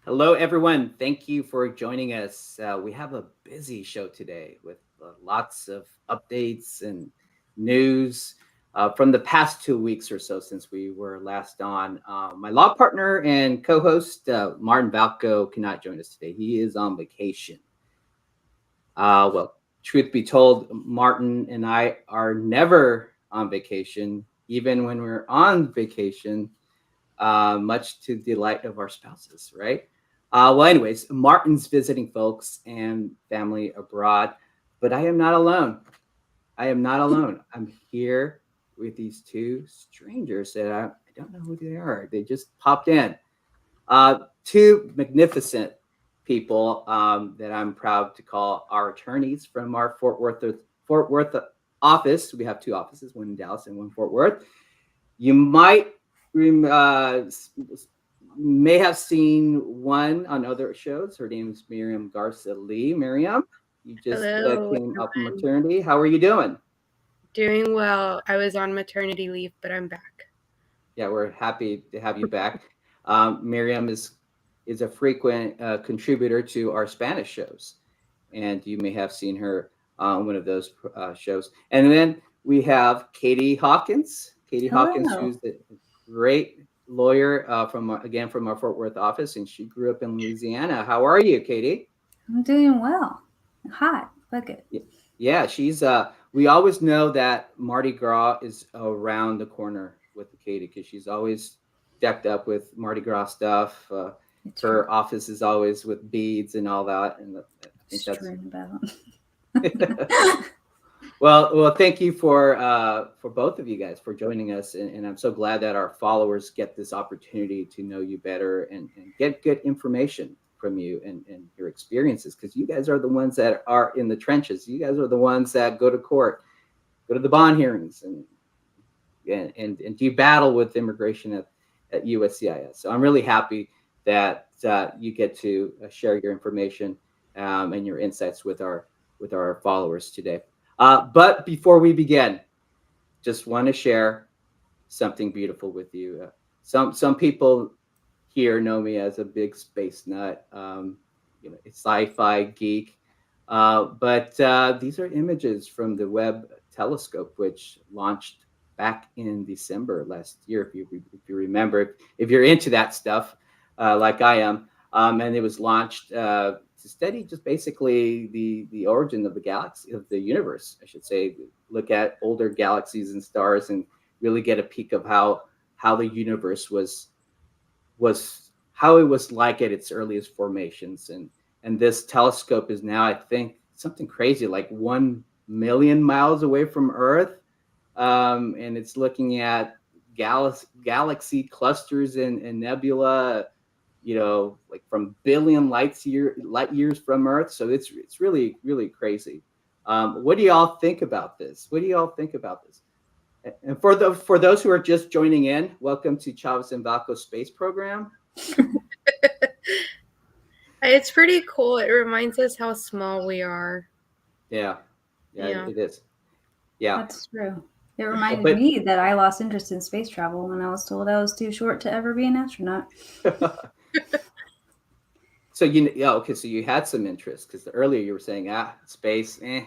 Hello, everyone. Thank you for joining us. We have a busy show today with lots of updates and news from the past 2 weeks or so since we were last on. My law partner and co-host, Martin Valko, cannot join us today. He is on vacation. Well, truth be told, Martin and I are never on vacation, even when we're on vacation, much to the delight of our spouses, right? Well, anyways, Martin's visiting folks and family abroad, but I am not alone. I am not alone. I'm here with these two strangers that I don't know who they are. They just popped in. Two magnificent people that I'm proud to call our attorneys from our Fort Worth office. We have two offices, one in Dallas and one in Fort Worth. You might may have seen one on other shows. Her name is Miriam Garza-Lee. Miriam, you just Hello, came up from everyone. maternity. How are you doing? Doing well. I was on maternity leave, but I'm back. Yeah, we're happy to have you back. Miriam is a frequent contributor to our Spanish shows, and you may have seen her on one of those shows. And then we have Katie Hawkins. Katie Hawkins, Hello. who's a great lawyer from our Fort Worth office, and she grew up in Louisiana. How are you, Katie? I'm doing well. Hot. Look it. Yeah, she's. We always know that Mardi Gras is around the corner with Katie because she's always decked up with Mardi Gras stuff. It's Her office is always with beads and all that, and I think that's. about. Well, thank you for both of you guys for joining us, and I'm so glad that our followers get this opportunity to know you better and get good information from you and your experiences, because you guys are the ones that are in the trenches. You guys are the ones that go to court, go to the bond hearings, and do battle with immigration at USCIS. So I'm really happy that you get to share your information and your insights with our followers today. But before we begin, just want to share something beautiful with you. Some people here know me as a big space nut, a sci-fi geek. But these are images from the Webb telescope, which launched back in December last year. If you remember, if you're into that stuff, like I am, and it was launched to study just basically the origin of the galaxy, of the universe, I should say. Look at older galaxies and stars and really get a peek of how the universe was how it was like at its earliest formations. And this telescope is now, I think, something crazy like 1 million miles away from Earth, and it's looking at galaxy clusters and nebula, like from billion light years from Earth. So it's really, really crazy. What do y'all think about this? And for those who are just joining in, welcome to Chavez and Valko Space Program. It's pretty cool. It reminds us how small we are. Yeah. It is. Yeah, That's true. It reminded me that I lost interest in space travel when I was told I was too short to ever be an astronaut. So so you had some interest, because earlier you were saying, space, eh.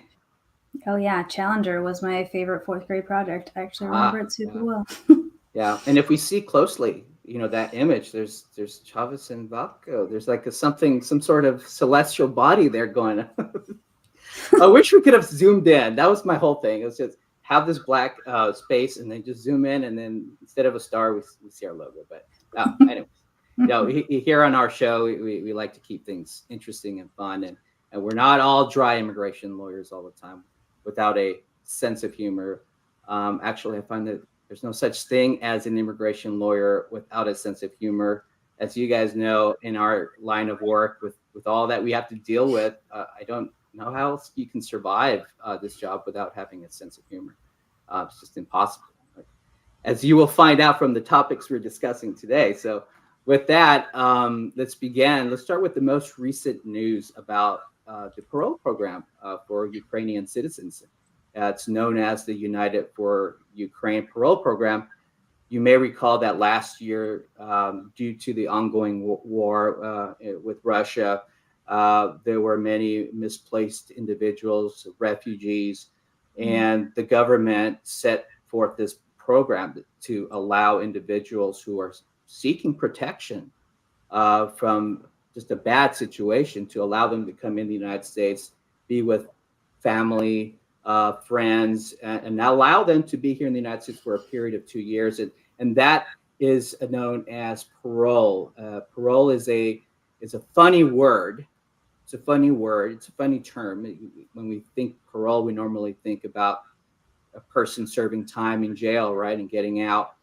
Oh yeah, Challenger was my favorite fourth grade project. I actually remember it super well. Yeah, and if we see closely, that image, there's Chavez and Valko. There's like some sort of celestial body there going. I wish we could have zoomed in. That was my whole thing. It was just have this black space and then just zoom in, and then instead of a star, we see our logo. But anyways, here on our show, we like to keep things interesting and fun, and we're not all dry immigration lawyers all the time without a sense of humor. Actually, I find that there's no such thing as an immigration lawyer without a sense of humor. As you guys know, in our line of work, with all that we have to deal with, I don't know how else you can survive this job without having a sense of humor. It's just impossible, as you will find out from the topics we're discussing today. So with that, let's begin. Let's start with the most recent news about the parole program for Ukrainian citizens. It's known as the United for Ukraine Parole Program. You may recall that last year, due to the ongoing war with Russia, there were many misplaced individuals, refugees, and the government set forth this program to allow individuals who are seeking protection from just a bad situation, to allow them to come in the United States, be with family, friends, and allow them to be here in the United States for a period of 2 years. And that is known as parole. Parole is a funny word. It's a funny word. It's a funny term. When we think parole, we normally think about a person serving time in jail, right, and getting out.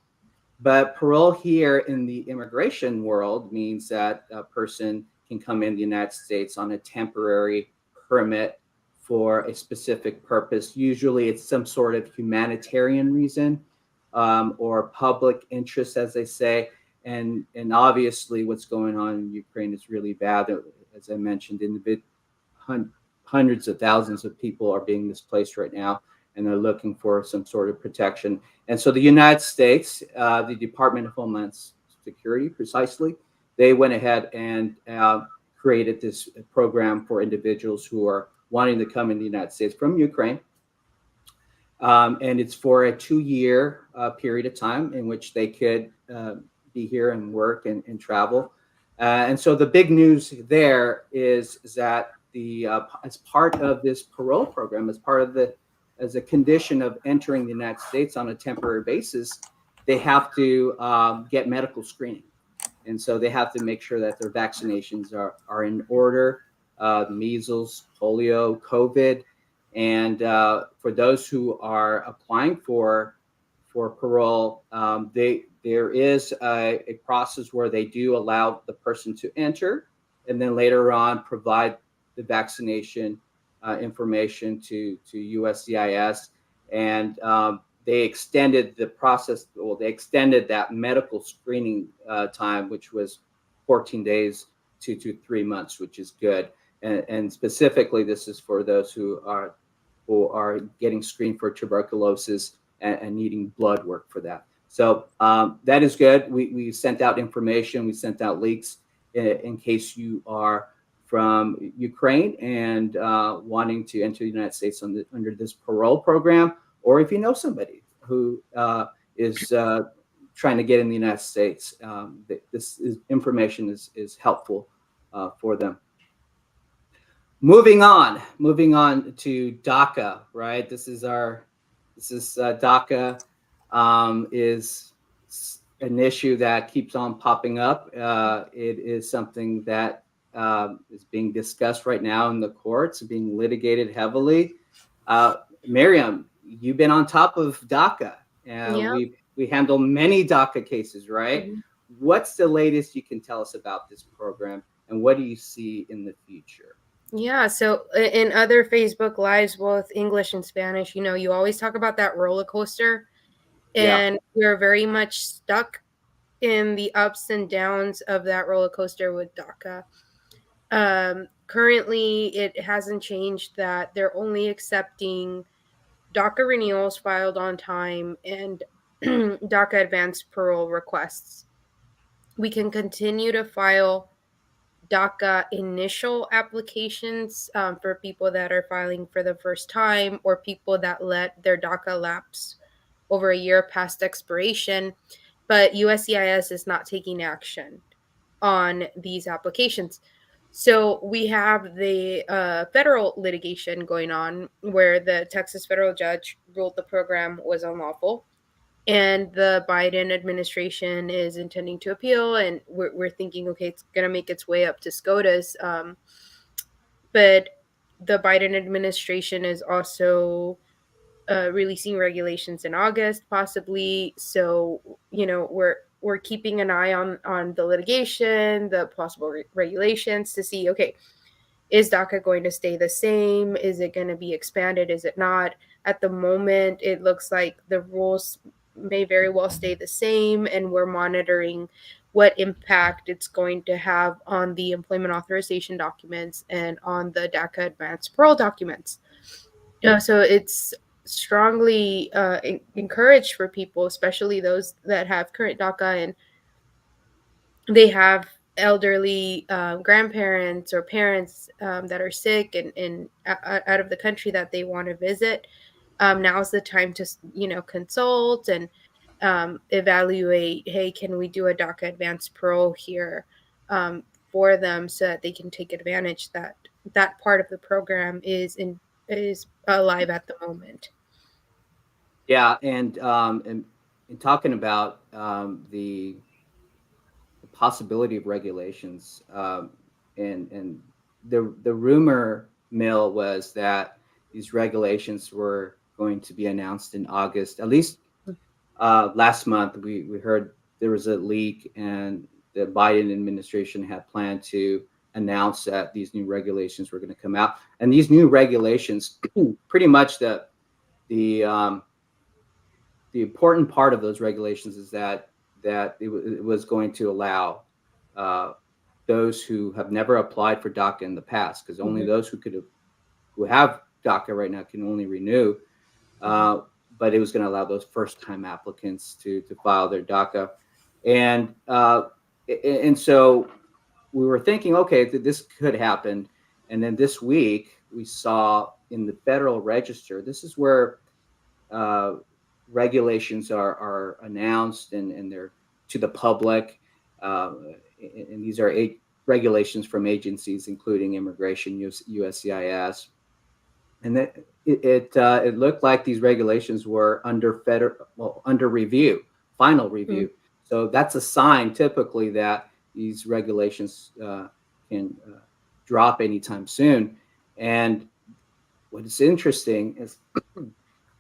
But parole here in the immigration world means that a person can come in the United States on a temporary permit for a specific purpose. Usually it's some sort of humanitarian reason, or public interest, as they say. And obviously what's going on in Ukraine is really bad. As I mentioned, hundreds of thousands of people are being displaced right now, and they're looking for some sort of protection. And so the United States, the Department of Homeland Security, precisely, they went ahead and created this program for individuals who are wanting to come in the United States from Ukraine. And it's for a 2-year period of time in which they could be here and work and travel. And so the big news there is that as part of this parole program, as a condition of entering the United States on a temporary basis, they have to get medical screening. And so they have to make sure that their vaccinations are in order, measles, polio, COVID. And for those who are applying for parole, there is a process where they do allow the person to enter, and then later on provide the vaccination information to USCIS. And they extended the process, well, they extended that medical screening time, which was 14 days to 3 months, which is good. And specifically, this is for those who are getting screened for tuberculosis and needing blood work for that. So that is good. We sent out information, we sent out leaks in case you are from Ukraine and wanting to enter the United States under this parole program, or if you know somebody who is trying to get in the United States, information is helpful for them. Moving on to DACA, right? DACA is an issue that keeps on popping up. It is something that is being discussed right now in the courts, being litigated heavily. Miriam, you've been on top of DACA. Yeah. We handle many DACA cases, right? Mm-hmm. What's the latest you can tell us about this program, and what do you see in the future? Yeah, so in other Facebook Lives, both English and Spanish, you always talk about that roller coaster, and we're very much stuck in the ups and downs of that roller coaster with DACA. Currently, it hasn't changed that they're only accepting DACA renewals filed on time and DACA advanced parole requests. We can continue to file DACA initial applications for people that are filing for the first time, or people that let their DACA lapse over a year past expiration, but USCIS is not taking action on these applications. So we have the federal litigation going on where the Texas federal judge ruled the program was unlawful, and the Biden administration is intending to appeal, and we're thinking, okay, it's going to make its way up to SCOTUS. But the Biden administration is also releasing regulations in August, possibly. So, we're keeping an eye on the litigation, the possible regulations to see, okay, is DACA going to stay the same? Is it going to be expanded? Is it not? At the moment, it looks like the rules may very well stay the same, and we're monitoring what impact it's going to have on the employment authorization documents and on the DACA advanced parole documents. So it's strongly encouraged for people, especially those that have current DACA and they have elderly grandparents or parents that are sick and out of the country that they want to visit. Now's the time to, consult and evaluate, hey, can we do a DACA advanced parole here for them so that they can take advantage that part of the program is alive at the moment. Yeah, and talking about the possibility of regulations, and the rumor mill was that these regulations were going to be announced in August. At least last month, we heard there was a leak, and the Biden administration had planned to announce that these new regulations were going to come out. And these new regulations, pretty much the important part of those regulations is that it was going to allow those who have never applied for DACA in the past, because only those who have DACA right now can only renew. But it was going to allow those first-time applicants to file their DACA, and so we were thinking, okay, this could happen. And then this week we saw in the Federal Register, this is where regulations are announced and they're to the public. And these are regulations from agencies, including Immigration, USCIS. And it looked like these regulations were under review, final review. So that's a sign typically that these regulations can drop anytime soon. And what is interesting is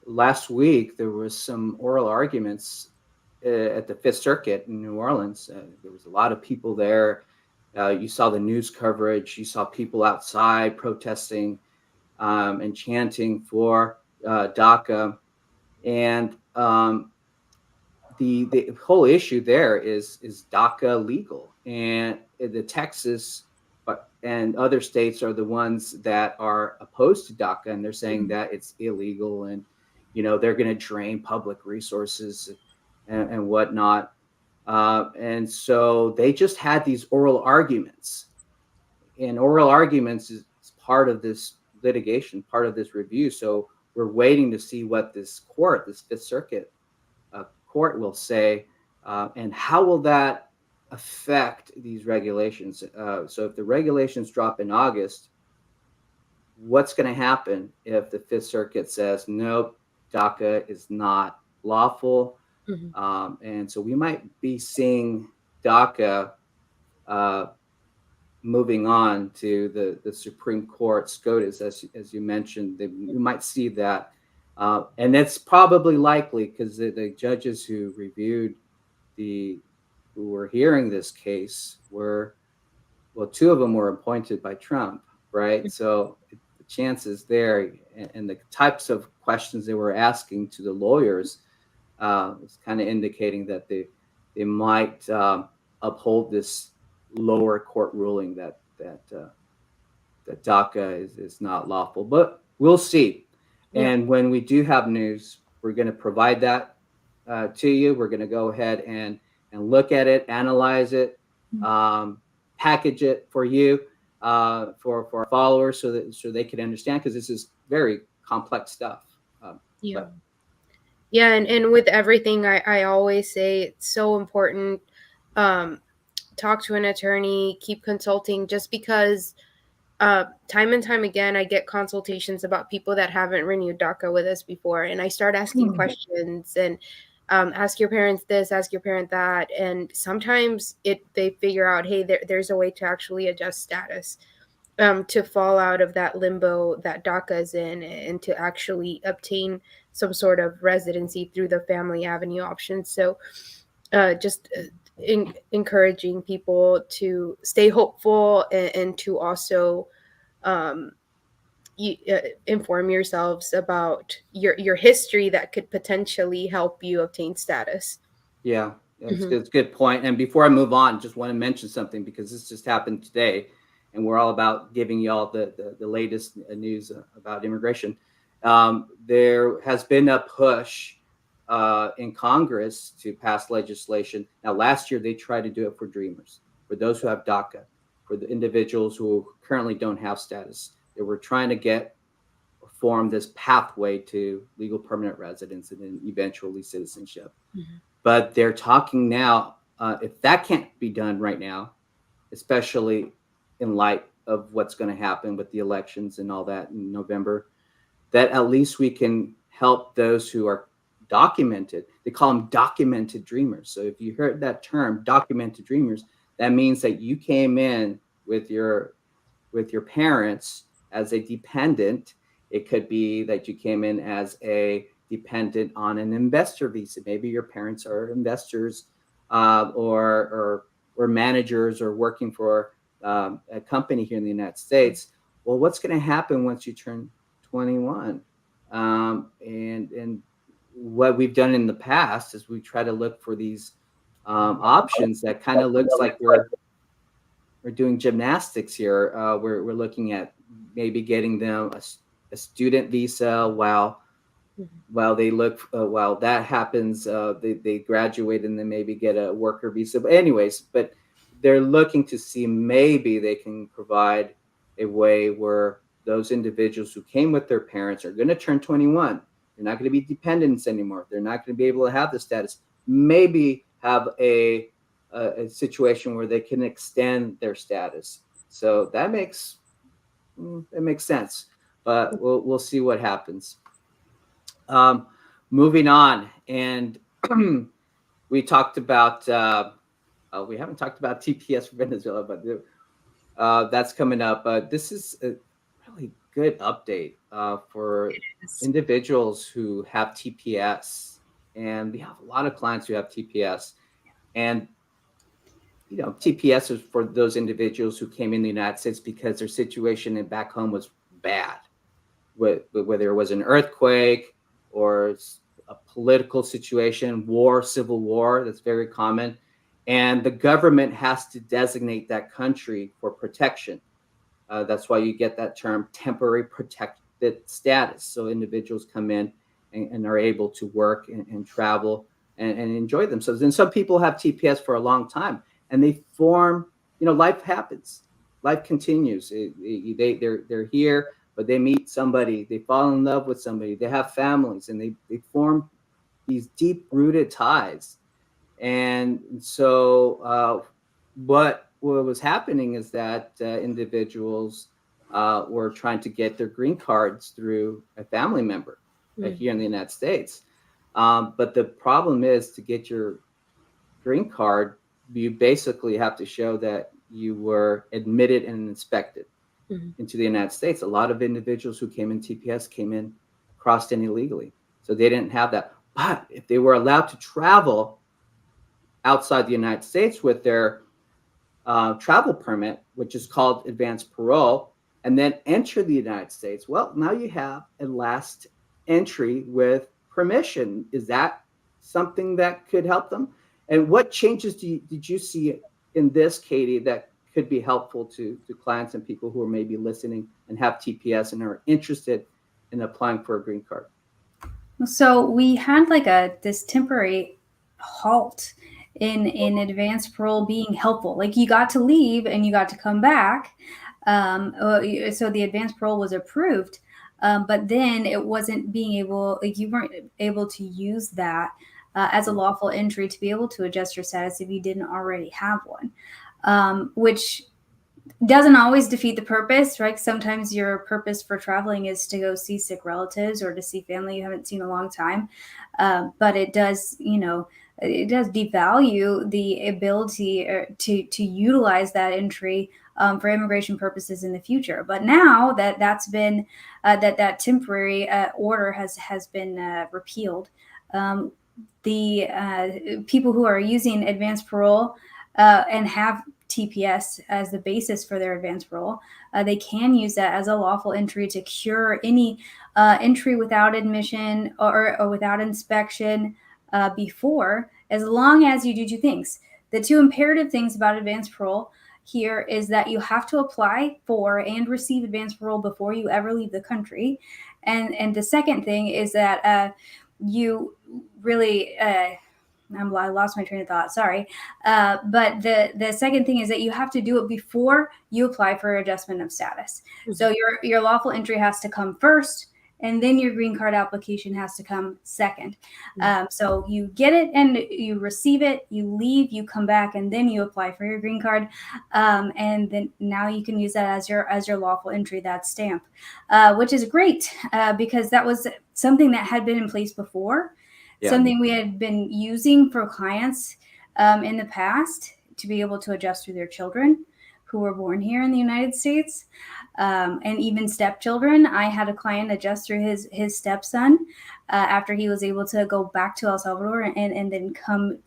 last week there was some oral arguments at the Fifth Circuit in New Orleans. There was a lot of people there. You saw the news coverage. You saw people outside protesting and chanting for DACA. And the whole issue there is DACA legal? And the Texas and other states are the ones that are opposed to DACA, and they're saying that it's illegal, and they're going to drain public resources and whatnot. And so they just had these oral arguments, and oral arguments is part of this litigation, part of this review. So we're waiting to see what this Fifth Circuit court will say, and how will that affect these regulations. So if the regulations drop in August, what's going to happen if the Fifth Circuit says, nope, DACA is not lawful? And so we might be seeing DACA moving on to the Supreme Court SCOTUS, as you mentioned. We might see that. And that's probably likely because the judges who reviewed who were hearing this case two of them were appointed by Trump, right? So the chances there and the types of questions they were asking to the lawyers was kind of indicating that they might uphold this lower court ruling that DACA is not lawful. But we'll see. Yeah. And when we do have news, we're going to provide that to you. We're going to go ahead and look at it, analyze it, package it for you, for our followers, so they can understand, because this is very complex stuff. Yeah, and with everything, I always say it's so important. Talk to an attorney, keep consulting, just because time and time again, I get consultations about people that haven't renewed DACA with us before, and I start asking questions and ask your parents this, ask your parent that, and sometimes they figure out, hey, there's a way to actually adjust status, to fall out of that limbo that DACA is in, and to actually obtain some sort of residency through the family avenue option. So just encouraging people to stay hopeful and to also inform yourselves about your history that could potentially help you obtain status. Yeah, it's a good point. And before I move on, just want to mention something, because this just happened today, and we're all about giving y'all the latest news about immigration. There has been a push in Congress to pass legislation. Now, last year they tried to do it for Dreamers, for those who have DACA, for the individuals who currently don't have status. They were trying to form this pathway to legal permanent residence and then eventually citizenship. Mm-hmm. But they're talking now, if that can't be done right now, especially in light of what's going to happen with the elections and all that in November, that at least we can help those who are documented. They call them documented dreamers. So if you heard that term, documented dreamers, that means that you came in with your parents as a dependent. It could be that you came in as a dependent on an investor visa. Maybe your parents are investors or managers or working for a company here in the United States. Well, what's going to happen once you turn 21? And what we've done in the past is we try to look for these options that kind of looks like we're doing gymnastics here. We're looking at maybe getting them a student visa while they look while that happens. They graduate and then maybe get a worker visa. But anyways, they're looking to see maybe they can provide a way where those individuals who came with their parents are going to turn 21. They're not going to be dependents anymore. They're not going to be able to have the status. Maybe have a situation where they can extend their status. So that makes sense. But we'll see what happens. Moving on, and we talked about. We haven't talked about TPS for Venezuela, but that's coming up. This is a really good update for individuals who have TPS, and we have a lot of clients who have TPS, and TPS is for those individuals who came in the United States because their situation back home was bad, whether it was an earthquake or a political situation, civil war. That's very common. And the government has to designate that country for protection. That's why you get that term temporary protected status. So individuals come in and are able to work and travel and enjoy themselves. And some people have TPS for a long time and they form, life happens. Life continues. They're here, but they meet somebody, they fall in love with somebody, they have families, and they form these deep-rooted ties. And so what was happening is that individuals were trying to get their green cards through a family member here in the United States. But the problem is, to get your green card, you basically have to show that you were admitted and inspected into the United States. A lot of individuals who came in TPS crossed in illegally. So they didn't have that. But if they were allowed to travel outside the United States with their travel permit, which is called advanced parole, and then enter the United States, well, now you have a last entry with permission. Is that something that could help them? And what changes did you see in this, Katie, that could be helpful to clients and people who are maybe listening and have TPS and are interested in applying for a green card? So we had this temporary halt in advanced parole being helpful. Like, you got to leave and you got to come back. So the advanced parole was approved, but then it wasn't you weren't able to use that as a lawful entry to be able to adjust your status if you didn't already have one, which doesn't always defeat the purpose, right? Sometimes your purpose for traveling is to go see sick relatives or to see family you haven't seen in a long time. But it does, it does devalue the ability to utilize that entry for immigration purposes in the future. But now that's been that temporary order has been repealed. The people who are using advanced parole and have TPS as the basis for their advanced parole, they can use that as a lawful entry to cure any entry without admission or without inspection before, as long as you do two things. The two imperative things about advanced parole here is that you have to apply for and receive advanced parole before you ever leave the country. And the second thing is that you really I lost my train of thought. Sorry. But the second thing is that you have to do it before you apply for adjustment of status. Mm-hmm. So your lawful entry has to come first, and then your green card application has to come second. Mm-hmm. So you get it and you receive it, you leave, you come back, and then you apply for your green card. And then now you can use that as your lawful entry, that stamp, which is great because that was something that had been in place before. Yeah. Something we had been using for clients in the past to be able to adjust through their children who were born here in the United States, and even stepchildren. I had a client adjust through his stepson after he was able to go back to El Salvador and then come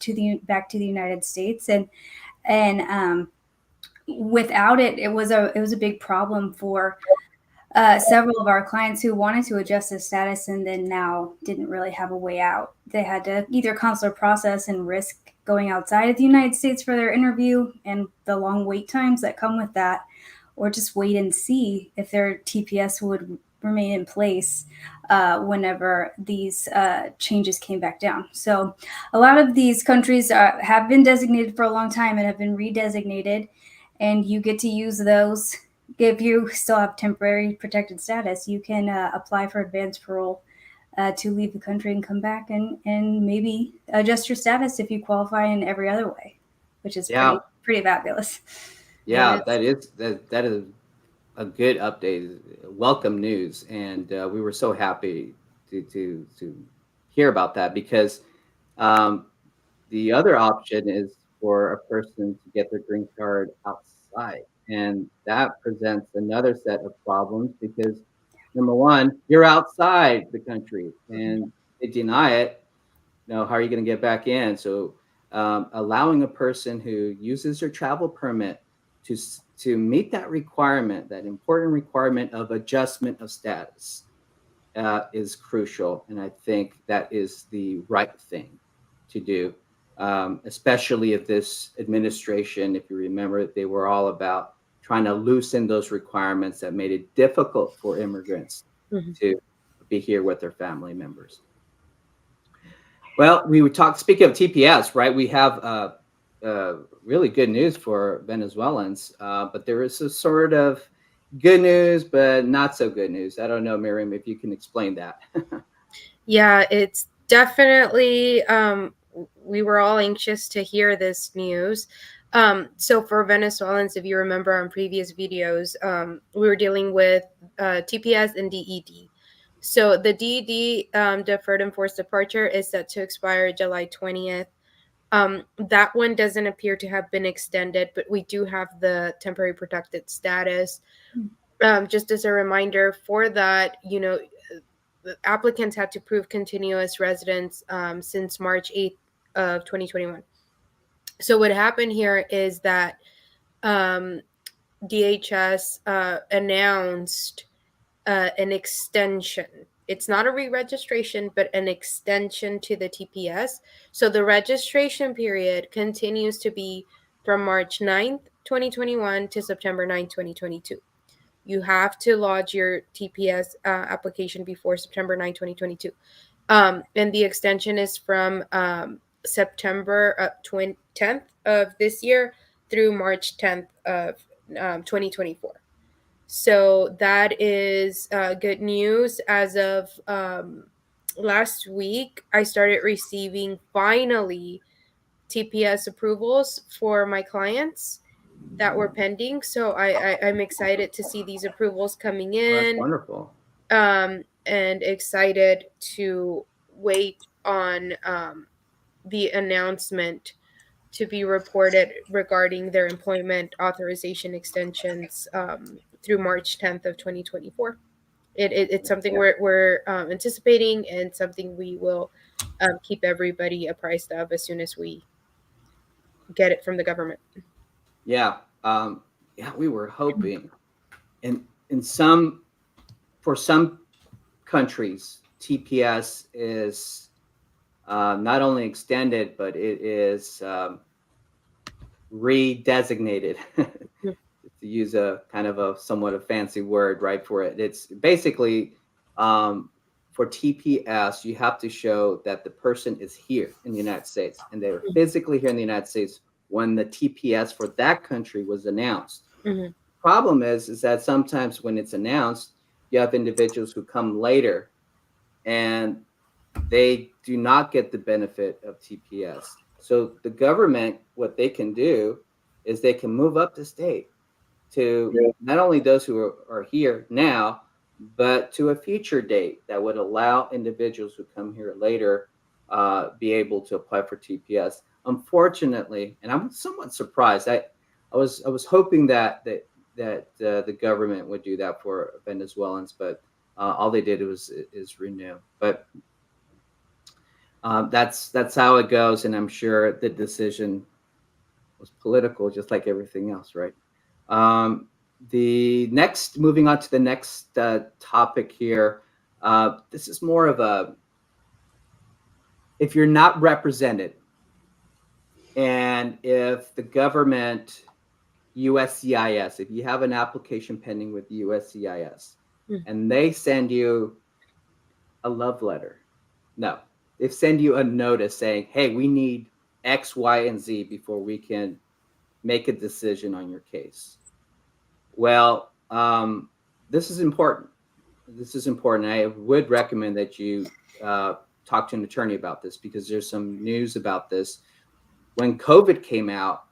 back to the United States. And without it, it was a big problem for several of our clients who wanted to adjust his status and then now didn't really have a way out. They had to either consular process and risk going outside of the United States for their interview and the long wait times that come with that, or just wait and see if their TPS would remain in place whenever these changes came back down. So a lot of these countries have been designated for a long time and have been redesignated, and you get to use those. If you still have temporary protected status, you can apply for advanced parole to leave the country and come back and maybe adjust your status if you qualify in every other way, which is pretty fabulous. Yeah, that is a good update. Welcome news, and we were so happy to hear about that, because the other option is for a person to get their green card outside. And that presents another set of problems because, number one, you're outside the country and they deny it. How are you going to get back in? So allowing a person who uses their travel permit to meet that requirement, that important requirement of adjustment of status, is crucial. And I think that is the right thing to do, especially if this administration, if you remember, they were all about trying to loosen those requirements that made it difficult for immigrants to be here with their family members. Well, we would talk, speaking of TPS, right? We have really good news for Venezuelans, but there is a sort of good news, but not so good news. I don't know, Miriam, if you can explain that. Yeah, it's definitely, we were all anxious to hear this news. So for Venezuelans, if you remember on previous videos, we were dealing with TPS and DED. So the DED, deferred enforced departure, is set to expire July 20th. That one doesn't appear to have been extended, but we do have the temporary protected status. Just as a reminder for that, the applicants had to prove continuous residence since March 8th of 2021. So what happened here is that DHS announced an extension. It's not a re-registration, but an extension to the TPS. So the registration period continues to be from March 9th, 2021 to September 9th, 2022. You have to lodge your TPS application before September 9th, 2022. And the extension is from September 10th of this year through March 10th of 2024. So that is good news. As of last week, I started receiving finally TPS approvals for my clients that were pending. So I'm excited to see these approvals coming in. That's wonderful. And excited to wait on the announcement to be reported regarding their employment authorization extensions through March 10th of 2024. It's something we're anticipating, and something we will keep everybody apprised of as soon as we get it from the government. Yeah, we were hoping, and for some countries, TPS is not only extended, but it is redesignated, to use a kind of a somewhat a fancy word, right, for it. It's basically for TPS, you have to show that the person is here in the United States and they were physically here in the United States when the TPS for that country was announced. Mm-hmm. Problem is that sometimes when it's announced, you have individuals who come later and they do not get the benefit of TPS. So the government, what they can do is they can move up the state to not only those who are here now, but to a future date that would allow individuals who come here later be able to apply for TPS. Unfortunately, and I'm somewhat surprised. I was hoping that the government would do that for Venezuelans, but all they did is renew. But that's how it goes, and I'm sure the decision was political, just like everything else, right? Moving on to the next topic here. This is more of a, if you're not represented, and if the government, USCIS, if you have an application pending with USCIS, and they send you a love letter, no, they send you a notice saying, hey, we need X, Y, and Z before we can make a decision on your case. Well, this is important. This is important. I would recommend that you talk to an attorney about this, because there's some news about this. When COVID came out,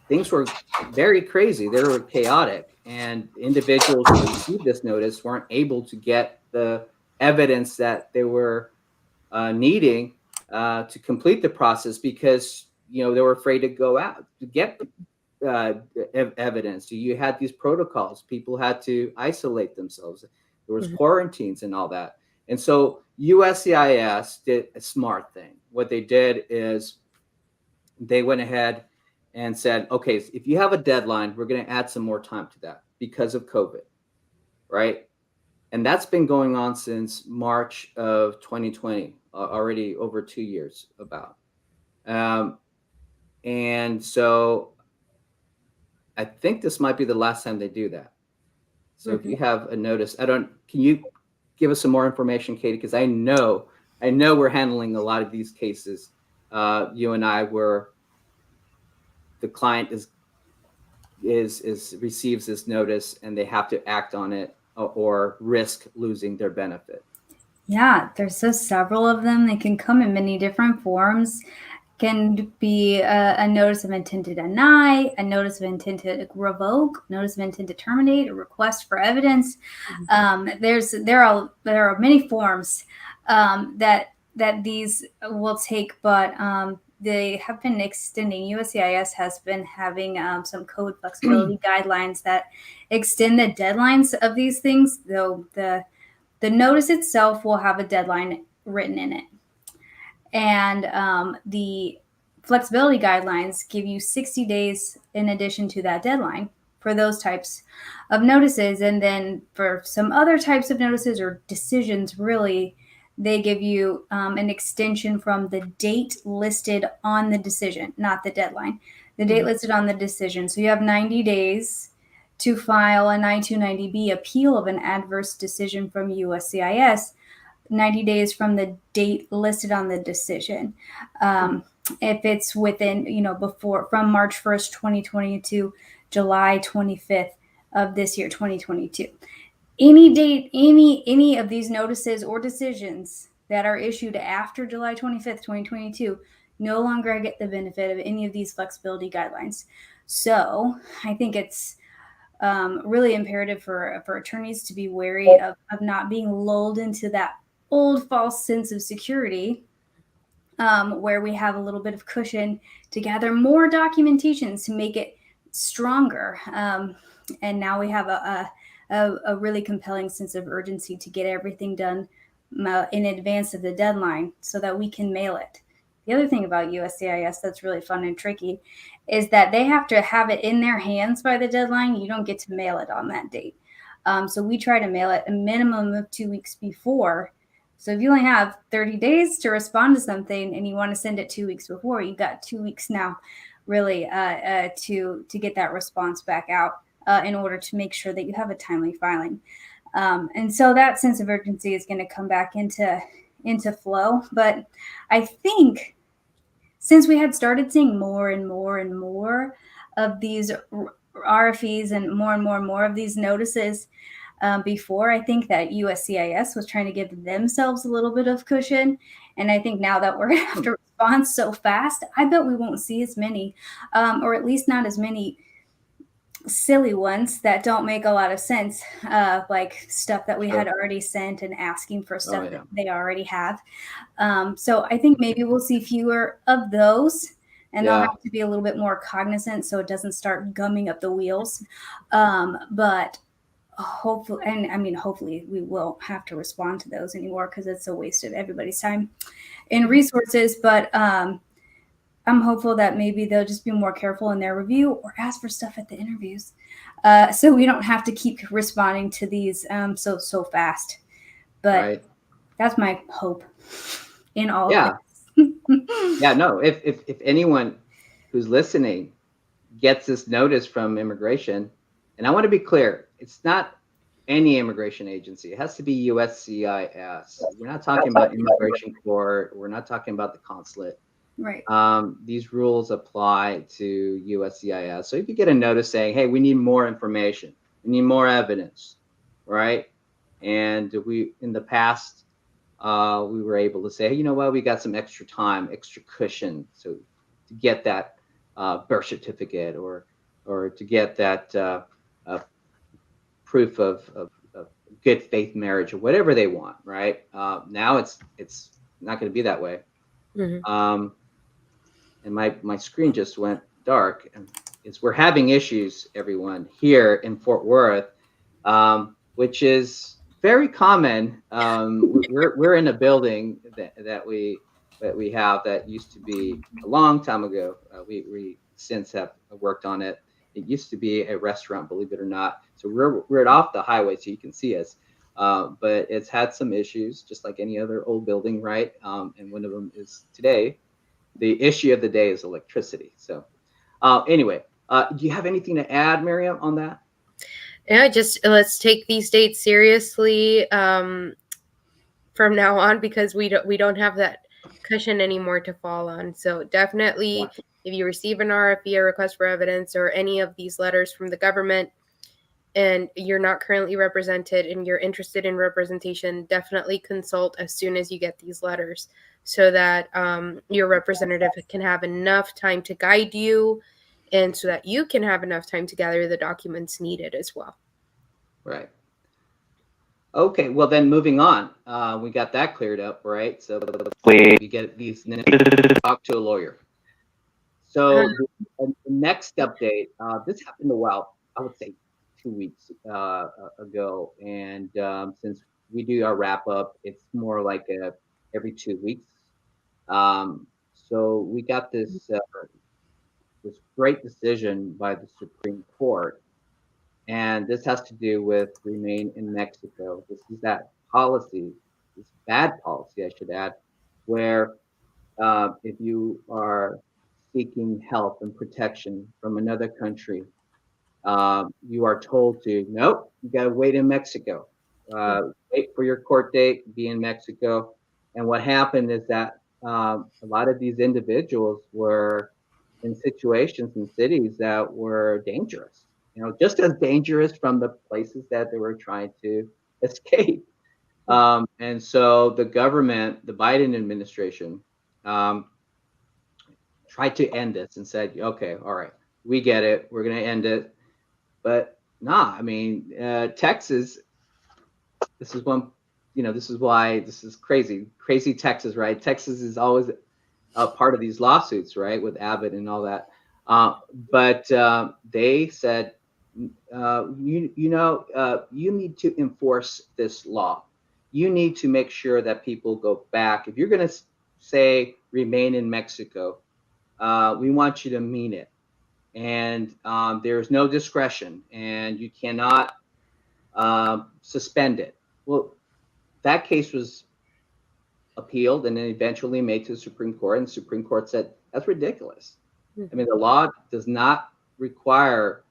things were very crazy. They were chaotic, and individuals who received this notice weren't able to get the evidence that they were needing to complete the process, because they were afraid to go out to get evidence. You had these protocols. People had to isolate themselves. There was quarantines and all that. And so USCIS did a smart thing. What they did is they went ahead and said, okay, if you have a deadline, we're going to add some more time to that because of COVID, right? And that's been going on since March of 2020, already over 2 years about. And so I think this might be the last time they do that. So if you have a notice, can you give us some more information, Katie? Because I know we're handling a lot of these cases. You and I were, the client receives this notice and they have to act on it or risk losing their benefit. Yeah, there's several of them. They can come in many different forms. Can be a notice of intent to deny, a notice of intent to revoke, notice of intent to terminate, a request for evidence. There are many forms that these will take, but they have been extending. USCIS has been having some code flexibility guidelines that extend the deadlines of these things, though the notice itself will have a deadline written in it. And the flexibility guidelines give you 60 days in addition to that deadline for those types of notices. And then for some other types of notices or decisions, really, they give you an extension from the date listed on the decision, not the deadline, the date listed on the decision. So you have 90 days to file a 9290B appeal of an adverse decision from USCIS, 90 days from the date listed on the decision. If it's within, from March 1st, 2020 to July 25th of this year, 2022. Any date, any of these notices or decisions that are issued after July 25th, 2022, no longer get the benefit of any of these flexibility guidelines. So I think it's really imperative for attorneys to be wary of not being lulled into that old false sense of security, where we have a little bit of cushion to gather more documentations to make it stronger. And now we have a really compelling sense of urgency to get everything done in advance of the deadline so that we can mail it. The other thing about USCIS that's really fun and tricky is that they have to have it in their hands by the deadline. You don't get to mail it on that date. So we try to mail it a minimum of 2 weeks before. So if you only have 30 days to respond to something and you want to send it 2 weeks before, you've got 2 weeks now really to get that response back out in order to make sure that you have a timely filing. And so that sense of urgency is going to come back into flow. But I think since we had started seeing more and more and more of these RFEs and more of these notices before, I think that USCIS was trying to give themselves a little bit of cushion. And I think now that we're going to have to respond so fast, I bet we won't see as many, or at least not as many silly ones that don't make a lot of sense, like stuff that we had already sent and asking for stuff that they already have. So I think maybe we'll see fewer of those, and they'll have to be a little bit more cognizant so it doesn't start gumming up the wheels. But hopefully, and I mean, hopefully we won't have to respond to those anymore, because it's a waste of everybody's time and resources. But I'm hopeful that maybe they'll just be more careful in their review or ask for stuff at the interviews, so we don't have to keep responding to these so fast. But that's my hope in all of this. Yeah, no, if anyone who's listening gets this notice from immigration, and I want to be clear, it's not any immigration agency. It has to be USCIS. We're not talking about immigration court. We're not talking about the consulate. Right. These rules apply to USCIS. So if you get a notice saying, hey, we need more information, we need more evidence, right? And we, in the past, we were able to say, hey, you know what, we got some extra time, extra cushion, so to get that birth certificate or to get that proof of good faith marriage or whatever they want, right? Now it's not going to be that way. Mm-hmm. And my screen just went dark. And we're having issues, everyone, here in Fort Worth, which is very common. We're in a building that we have that used to be a long time ago. We since have worked on it. It used to be a restaurant, believe it or not. So we're off the highway, so you can see us. But it's had some issues, just like any other old building, right? And one of them is today. The issue of the day is electricity. So anyway, do you have anything to add, Miriam, on that? Yeah, just let's take these dates seriously from now on, because we don't have that cushion anymore to fall on. So definitely, if you receive an RFE, a request for evidence, or any of these letters from the government, and you're not currently represented and you're interested in representation, definitely consult as soon as you get these letters, so that your representative can have enough time to guide you, and so that you can have enough time to gather the documents needed as well. Right. Okay, well then moving on, we got that cleared up, right? So we get these, talk to a lawyer. So the next update, this happened a while, I would say 2 weeks ago, and since we do our wrap up, it's more like every 2 weeks. So we got this great decision by the Supreme Court, and this has to do with Remain in Mexico. This is that policy, this bad policy, I should add, where if you are seeking help and protection from another country, you are told to, nope, you got to wait in Mexico. Wait for your court date, be in Mexico. And what happened is that a lot of these individuals were in situations in cities that were dangerous, just as dangerous from the places that they were trying to escape. And so the government, the Biden administration, tried to end this and said, okay, all right, we get it, we're going to end it. But nah, I mean, Texas, this is one, this is why this is crazy Texas, right? Texas is always a part of these lawsuits, right, with Abbott and all that. But they said, you need to enforce this law. You need to make sure that people go back. If you're going to say remain in Mexico, we want you to mean it. And there's no discretion, and you cannot suspend it. Well, that case was appealed and then eventually made to the Supreme Court, and the Supreme Court said that's ridiculous. I mean, the law does not require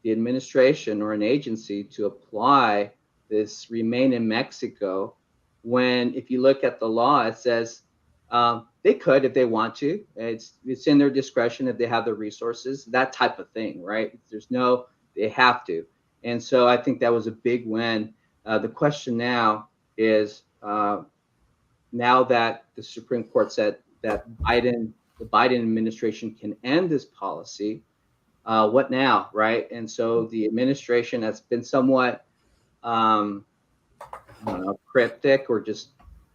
the administration or an agency to apply this remain in Mexico, when if you look at the law, it says they could if they want to. It's in their discretion if they have the resources, that type of thing, right? There's no, they have to. And so I think that was a big win. The question now is, now that the Supreme Court said that the Biden administration can end this policy, what now, right? And so the administration has been somewhat, I don't know, cryptic or just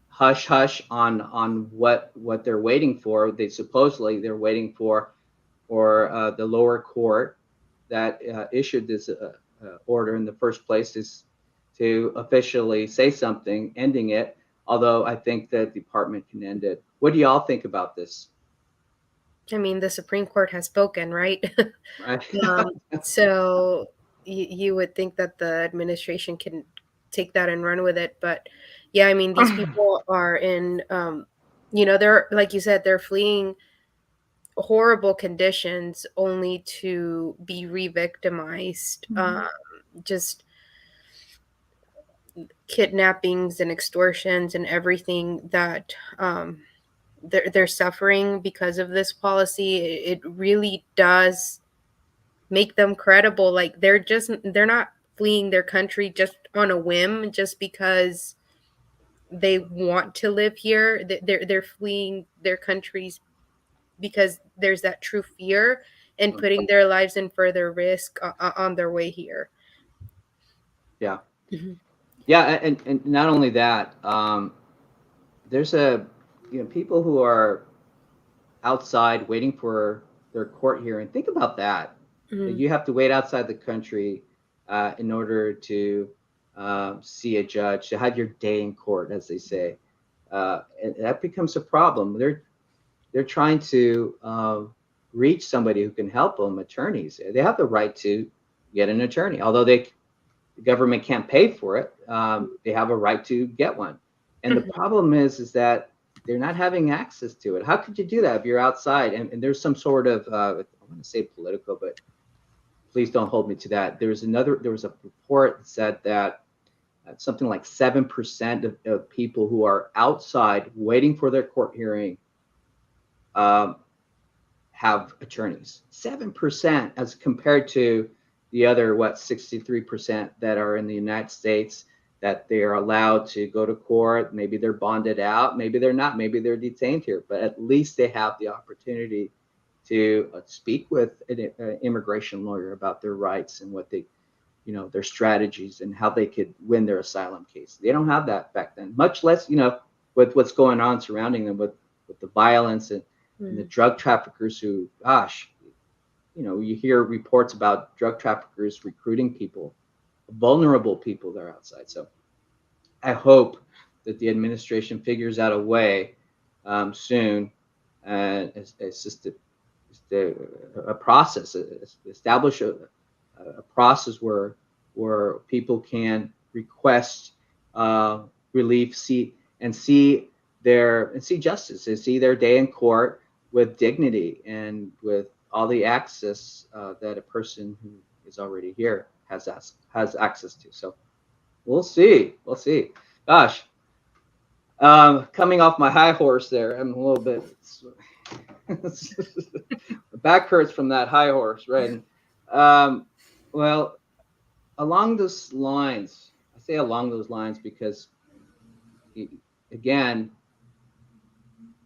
hush hush on what they're waiting for. They're waiting for the lower court that issued this order in the first place is to officially say something ending it. Although I think the department can end it. What do y'all think about this? I mean, the Supreme Court has spoken, right? Right. So you would think that the administration can take that and run with it. But yeah, I mean, these people are in, they're, like you said, they're fleeing horrible conditions only to be re-victimized. Just kidnappings and extortions and everything that they're suffering because of this policy. It really does make them credible. Like they're not fleeing their country just on a whim, just because they want to live here. They're fleeing their countries because there's that true fear and putting their lives in further risk on their way here. Yeah. Yeah, and not only that, there's people who are outside waiting for their court hearing. Think about that. You have to wait outside the country in order to see a judge, to have your day in court, as they say. And that becomes a problem. They're trying to reach somebody who can help them, attorneys. They have the right to get an attorney, although the government can't pay for it. They have a right to get one. And the problem is that they're not having access to it. How could you do that if you're outside and there's some sort of, I want to say political, but please don't hold me to that. There was a report that said that something like 7% of people who are outside waiting for their court hearing have attorneys. 7% as compared to the other, 63% that are in the United States, that they are allowed to go to court. Maybe they're bonded out, maybe they're not, maybe they're detained here, but at least they have the opportunity to speak with an immigration lawyer about their rights and what they, their strategies and how they could win their asylum case. They don't have that back then, much less, with what's going on surrounding them with the violence and the drug traffickers who, gosh, you hear reports about drug traffickers recruiting people, vulnerable people that are outside. So I hope that the administration figures out a way soon, and it's just a process, establish a process where people can request relief, see justice, and see their day in court with dignity and with all the access that a person who is already here has access to. So we'll see. Gosh, coming off my high horse there, I'm a little bit. The back hurts from that high horse, right? Well, along those lines, I say along those lines because, again,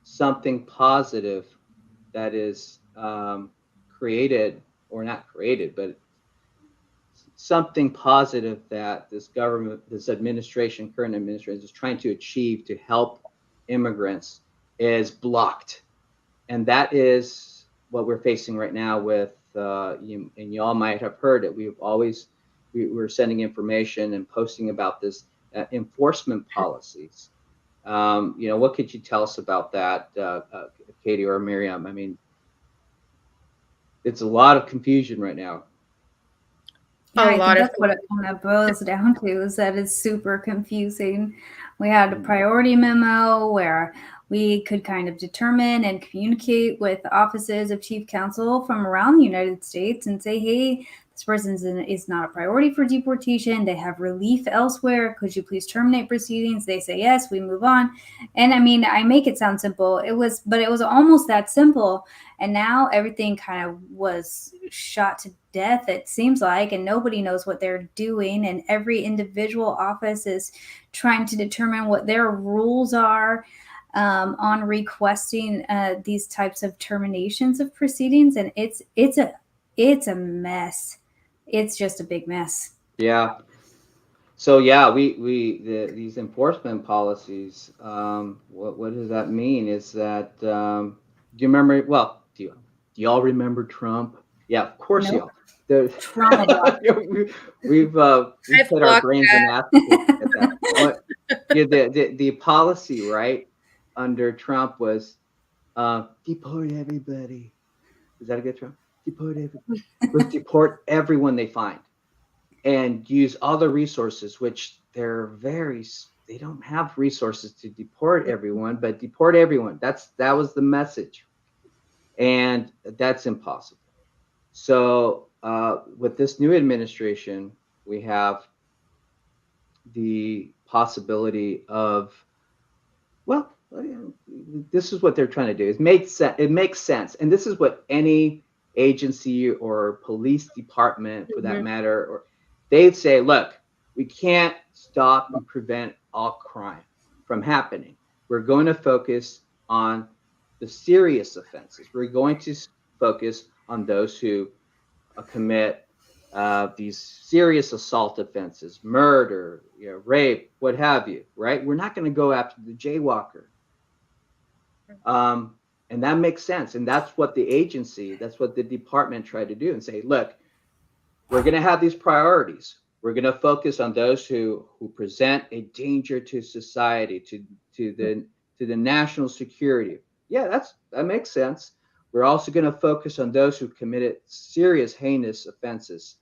something positive that is created, or not created, but something positive that this government, this administration, current administration is trying to achieve to help immigrants is blocked. And that is what we're facing right now with, and you all might have heard it. We're sending information and posting about this enforcement policies. What could you tell us about that, Katie or Miriam? I mean, it's a lot of confusion right now. Yeah, I think that's what it kind of boils down to, is that it's super confusing. We had a priority memo where we could kind of determine and communicate with offices of chief counsel from around the United States and say, hey, this person is not a priority for deportation. They have relief elsewhere. Could you please terminate proceedings? They say yes, we move on. And I mean, I make it sound simple. But it was almost that simple. And now everything kind of was shot to death, it seems like, and nobody knows what they're doing. And every individual office is trying to determine what their rules are on requesting these types of terminations of proceedings. And it's a mess. It's just a big mess. Yeah. So yeah, these enforcement policies. What does that mean? Is that do you remember? Well, do y'all remember Trump? Yeah, of course, Nope. y'all. We've put our brains in at that. What? Yeah, the policy right under Trump was deport everybody. Is that a good Trump? Deport everybody. Was deport everyone they find. And use all the resources, which they don't have resources to deport everyone, but deport everyone. That was the message. And that's impossible. So with this new administration, we have the possibility of, well, this is what they're trying to do. It makes sense. And this is what any agency or police department, for that matter, or they'd say, look, we can't stop and prevent all crime from happening. We're going to focus on the serious offenses. We're going to focus on those who commit these serious assault offenses, murder, rape, what have you, right? We're not going to go after the jaywalker. And that makes sense. And that's what the department tried to do and say, look, we're going to have these priorities. We're going to focus on those who present a danger to society, to the national security. Yeah, that makes sense. We're also going to focus on those who committed serious, heinous offenses.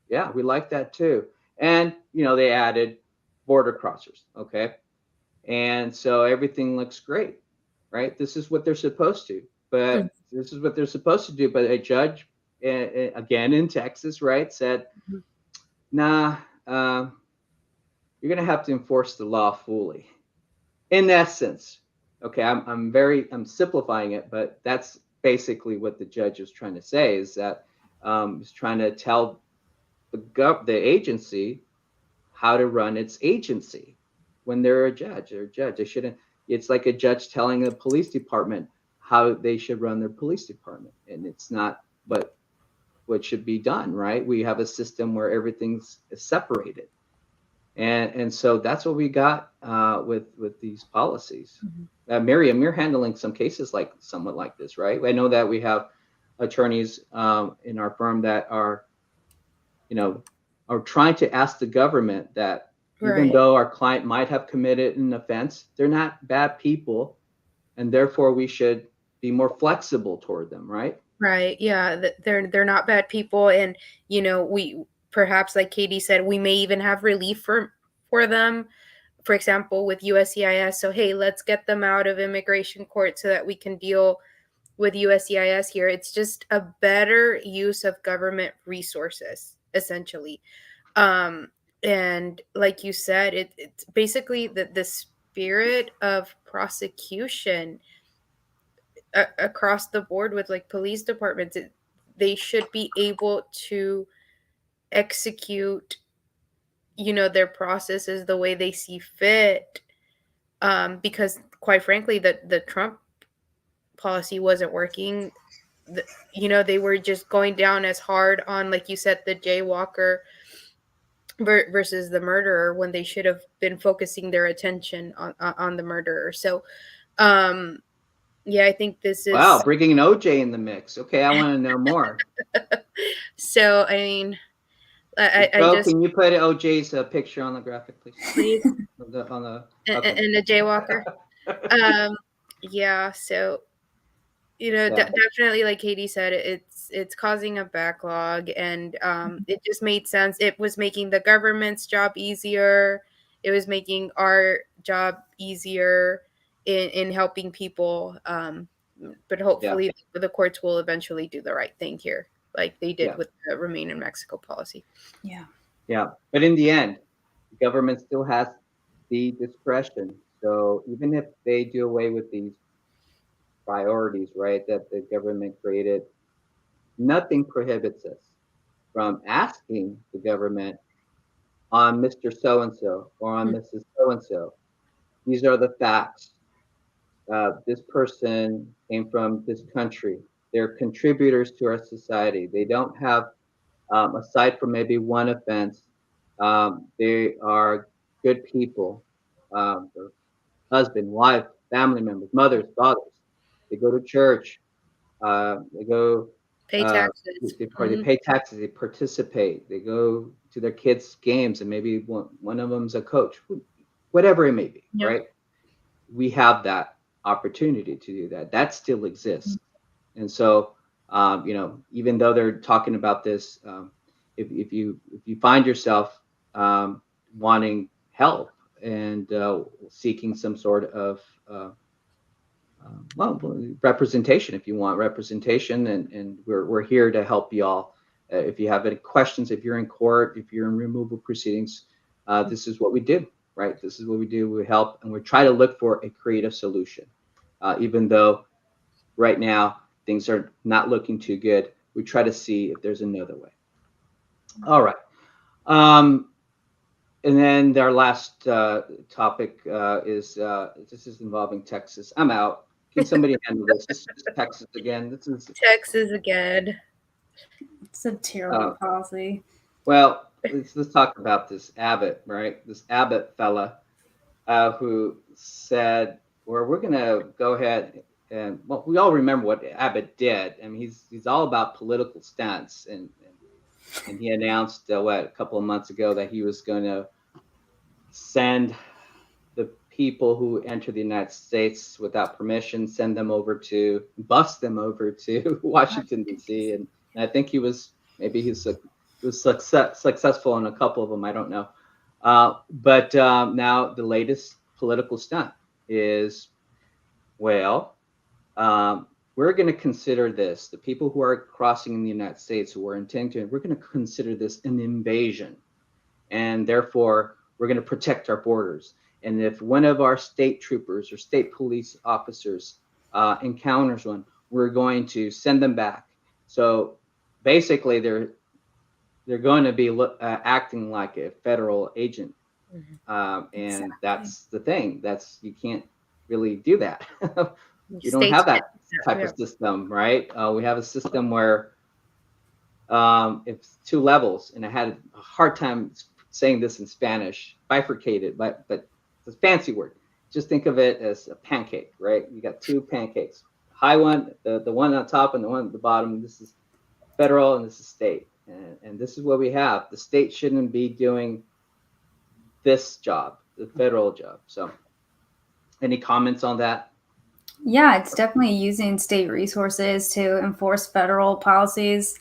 Yeah, we like that too. And, they added border crossers. Okay. And so everything looks great, right? This is what they're supposed to. But this is what they're supposed to do. But a judge, again in Texas, right, said, nah, you're going to have to enforce the law fully. In essence, okay, I'm simplifying it, but that's basically what the judge was trying to say, is that he's trying to tell the agency how to run its agency when they're a judge. They shouldn't. It's like a judge telling the police department how they should run their police department, and it's not what should be done, right? We have a system where everything's separated, and so that's what we got with these policies. Miriam, you're handling some cases somewhat like this, right? I know that we have attorneys in our firm that are trying to ask the government that even though our client might have committed an offense, they're not bad people, and therefore we should be more flexible toward them, right? Right. Yeah, they're not bad people, and we perhaps, like Katie said, we may even have relief for them. For example, with USCIS. So hey, let's get them out of immigration court so that we can deal with USCIS here. It's just a better use of government resources, essentially. And like you said, it's basically the spirit of prosecution across the board with police departments. They should be able to execute, their processes the way they see fit. Because quite frankly, the Trump policy wasn't working. They were just going down as hard on, like you said, the jaywalker versus the murderer, when they should have been focusing their attention on the murderer. So, yeah, I think this is... Wow, bringing an OJ in the mix. Okay, I want to know more. So, I mean, can you put OJ's picture on the graphic, please? And the jaywalker. Yeah, so... definitely, like Katie said, it's causing a backlog, and it just made sense. It was making the government's job easier. It was making our job easier in helping people. But hopefully the courts will eventually do the right thing here. like they did Yeah. with the Remain in Mexico policy. Yeah. Yeah. But in the end, the government still has the discretion. So even if they do away with these priorities, right, that the government created, nothing prohibits us from asking the government on Mr. So-and-so or on Mrs. So-and-so. These are the facts. This person came from this country. They're contributors to our society. They don't have, aside from maybe one offense, they are good people. They're husband, wife, family members, mothers, fathers. They go to church. They go. Pay taxes. They pay taxes. They participate. They go to their kids' games, and maybe one of them's a coach. Whatever it may be, Yep. right? We have that opportunity to do that. That still exists. And so, even though they're talking about this, if you find yourself wanting help and seeking some sort of representation, if you want representation, and we're here to help y'all. If you have any questions, if you're in court, if you're in removal proceedings, this is what we do, right? This is what we do. We help, and we try to look for a creative solution, even though right now things are not looking too good. We try to see if there's another way. All right. And then our last topic is this is involving Texas. I'm out. Can somebody handle this? This is Texas again. This is Texas again. It's a terrible policy. Well, let's talk about this Abbott, right? This Abbott fella who said, "Well, we're going to go ahead and we all remember what Abbott did. I mean, he's all about political stance, and he announced a couple of months ago that he was going to send the people who enter the United States without permission, bust them over to Washington, D.C. And I think he was successful in a couple of them. I don't know. But now the latest political stunt is, we're going to consider this, the people who are crossing in the United States who are intending to, we're going to consider this an invasion. And therefore, we're going to protect our borders. And if one of our state troopers or state police officers encounters one, we're going to send them back. So basically, they're going to be acting like a federal agent. And Exactly. that's the thing. You can't really do that. You don't States have that type yeah. of system, right? We have a system where it's two levels, and I had a hard time saying this in Spanish, bifurcated, but it's a fancy word. Just think of it as a pancake, right? You got two pancakes, high one, the one on top and the one at the bottom. This is federal and this is state. And this is what we have. The state shouldn't be doing this job, the federal job. So any comments on that? Yeah, it's definitely using state resources to enforce federal policies.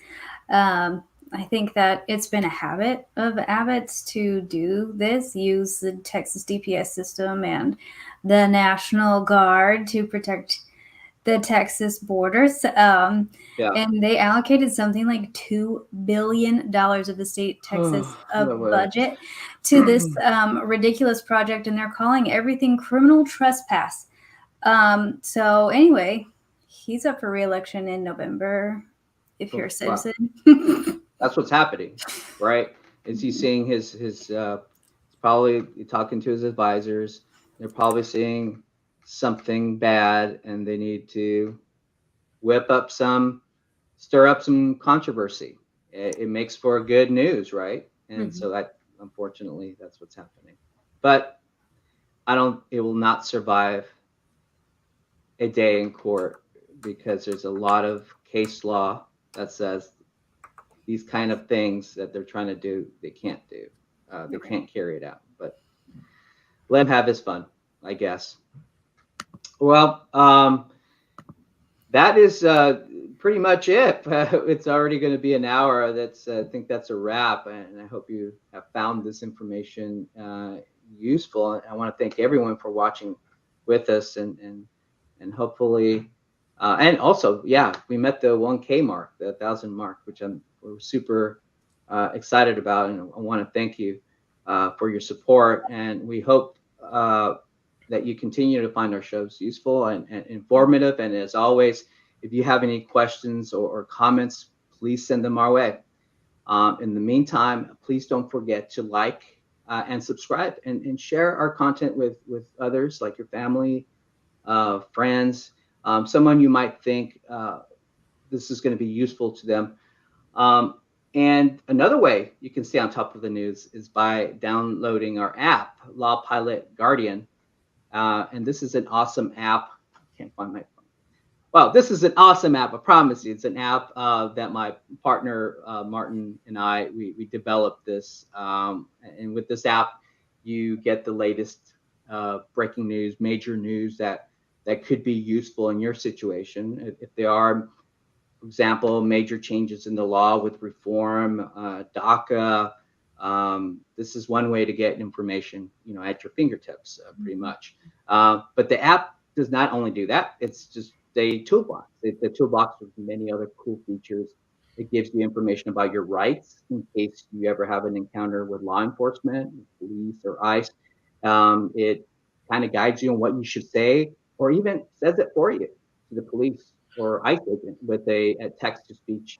I think that it's been a habit of Abbott's to do this, use the Texas DPS system and the National Guard to protect the Texas borders. And they allocated something like $2 billion of the state Texas budget to this ridiculous project, and they're calling everything criminal trespass. So anyway, he's up for re-election in November if you're a citizen. Wow. That's what's happening, right? Is he seeing his probably talking to his advisors. They're probably seeing something bad, and they need to stir up some controversy. It makes for good news, right? And so that, unfortunately, that's what's happening. But it will not survive a day in court, because there's a lot of case law that says these kind of things that they're trying to do, they can't do. They can't carry it out. But let him have his fun, I guess. Well, that is pretty much it. It's already going to be an hour. I think that's a wrap. And I hope you have found this information useful. I want to thank everyone for watching with us, and hopefully And also, yeah, we met the 1K mark, the 1,000 mark, which we're super excited about, and I want to thank you for your support. And we hope that you continue to find our shows useful and informative. And as always, if you have any questions or comments, please send them our way. In the meantime, please don't forget to like and subscribe and share our content with others, like your family, friends, someone you might think this is going to be useful to them. And another way you can stay on top of the news is by downloading our app, Lawpilot Guardian. And this is an awesome app. I can't find my phone. Well, this is an awesome app. I promise you, it's an app that my partner Martin and I we developed this. And with this app, you get the latest breaking news, major news that could be useful in your situation. If there are, for example, major changes in the law with reform, DACA, this is one way to get information, at your fingertips, pretty much. But the app does not only do that; it's just a toolbox. The toolbox with many other cool features. It gives you information about your rights in case you ever have an encounter with law enforcement, police, or ICE. It kind of guides you on what you should say, or even says it for you to the police or ICE agent with a text-to-speech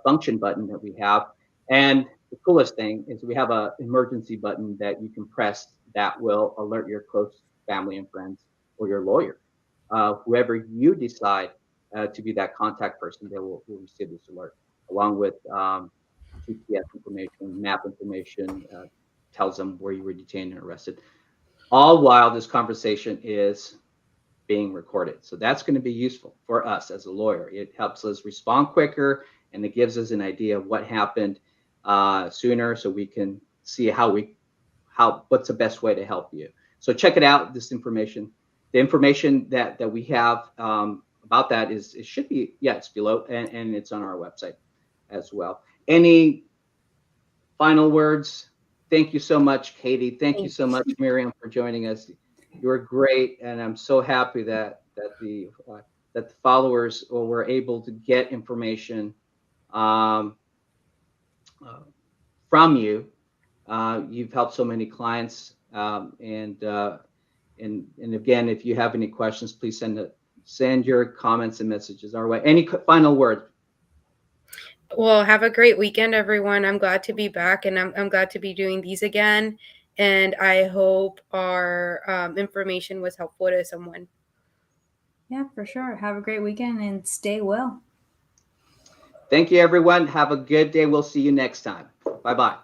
function button that we have. And the coolest thing is we have an emergency button that you can press that will alert your close family and friends or your lawyer. Whoever you decide to be that contact person, they will receive this alert, along with GPS information, map information, tells them where you were detained and arrested. All while this conversation is being recorded. So that's going to be useful for us as a lawyer. It helps us respond quicker, and it gives us an idea of what happened sooner, so we can see what's the best way to help you. So check it out. This information, the information that we have about that it should be, it's below, and it's on our website as well. Any final words? Thank you so much, Katie. Thank you so much, Miriam, for joining us. You were great, and I'm so happy that the followers were able to get information from you. You've helped so many clients, and again, if you have any questions, please send your comments and messages our way. Any final words? Well, have a great weekend, everyone. I'm glad to be back, and I'm glad to be doing these again. And I hope our information was helpful to someone. Yeah, for sure. Have a great weekend and stay well. Thank you, everyone. Have a good day. We'll see you next time. Bye-bye.